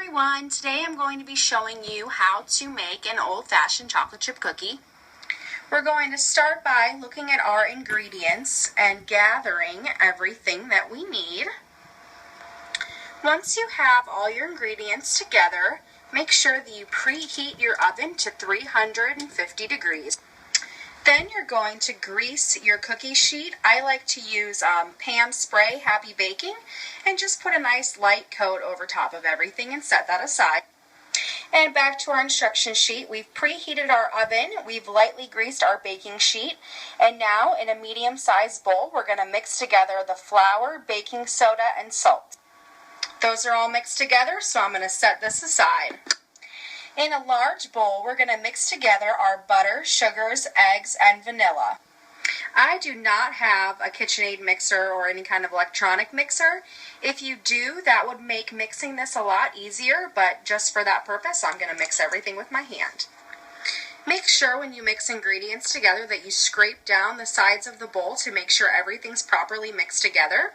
everyone, today I'm going to be showing you how to make an old-fashioned chocolate chip cookie. We're going to start by looking at our ingredients and gathering everything that we need. Once you have all your ingredients together, make sure that you preheat your oven to 350 degrees. Then you're going to grease your cookie sheet. I like to use Pam Spray Happy Baking and just put a nice light coat over top of everything and set that aside. And back to our instruction sheet, we've preheated our oven, we've lightly greased our baking sheet, and now in a medium-sized bowl we're going to mix together the flour, baking soda, and salt. Those are all mixed together, so I'm going to set this aside. In a large bowl, we're going to mix together our butter, sugars, eggs, and vanilla. I do not have a KitchenAid mixer or any kind of electronic mixer. If you do, that would make mixing this a lot easier, but just for that purpose, I'm going to mix everything with my hand. Make sure when you mix ingredients together that you scrape down the sides of the bowl to make sure everything's properly mixed together.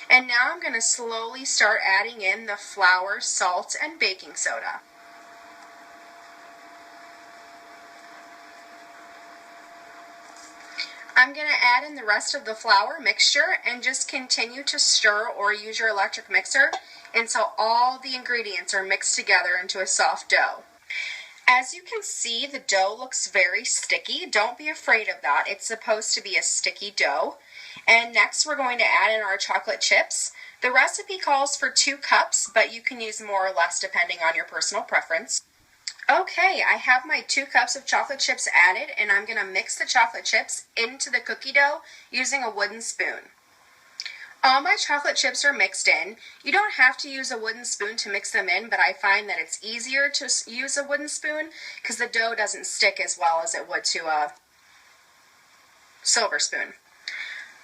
And now I'm going to slowly start adding in the flour, salt, and baking soda. I'm going to add in the rest of the flour mixture and just continue to stir or use your electric mixer until all the ingredients are mixed together into a soft dough. As you can see, the dough looks very sticky. Don't be afraid of that. It's supposed to be a sticky dough. And next we're going to add in our chocolate chips. The recipe calls for 2 cups, but you can use more or less depending on your personal preference. Okay, I have my 2 cups of chocolate chips added, and I'm going to mix the chocolate chips into the cookie dough using a wooden spoon. All my chocolate chips are mixed in. You don't have to use a wooden spoon to mix them in, but I find that it's easier to use a wooden spoon because the dough doesn't stick as well as it would to a silver spoon.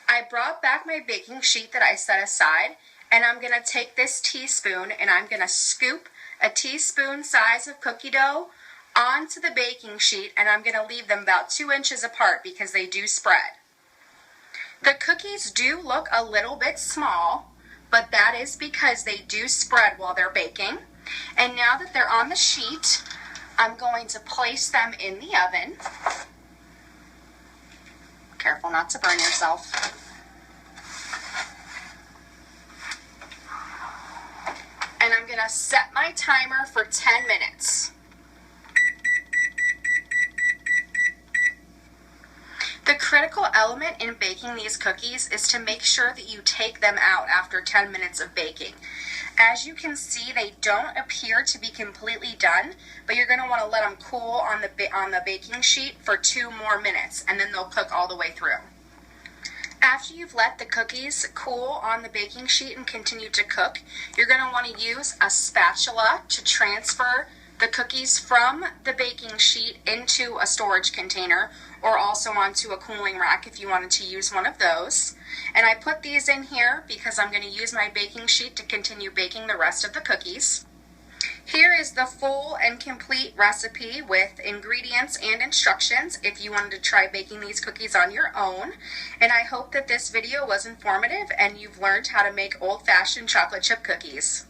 I brought back my baking sheet that I set aside, and I'm going to take this teaspoon and I'm going to scoop a teaspoon size of cookie dough onto the baking sheet, and I'm going to leave them about 2 inches apart because they do spread. The cookies do look a little bit small, but that is because they do spread while they're baking. And now that they're on the sheet, I'm going to place them in the oven. Careful not to burn yourself. And I'm going to set my timer for 10 minutes. The critical element in baking these cookies is to make sure that you take them out after 10 minutes of baking. As you can see, they don't appear to be completely done, but you're going to want to let them cool on the baking sheet for 2 more minutes, and then they'll cook all the way through. After you've let the cookies cool on the baking sheet and continue to cook, you're going to want to use a spatula to transfer the cookies from the baking sheet into a storage container or also onto a cooling rack if you wanted to use one of those. And I put these in here because I'm going to use my baking sheet to continue baking the rest of the cookies. Here is the full and complete recipe with ingredients and instructions if you wanted to try baking these cookies on your own. And I hope that this video was informative and you've learned how to make old-fashioned chocolate chip cookies.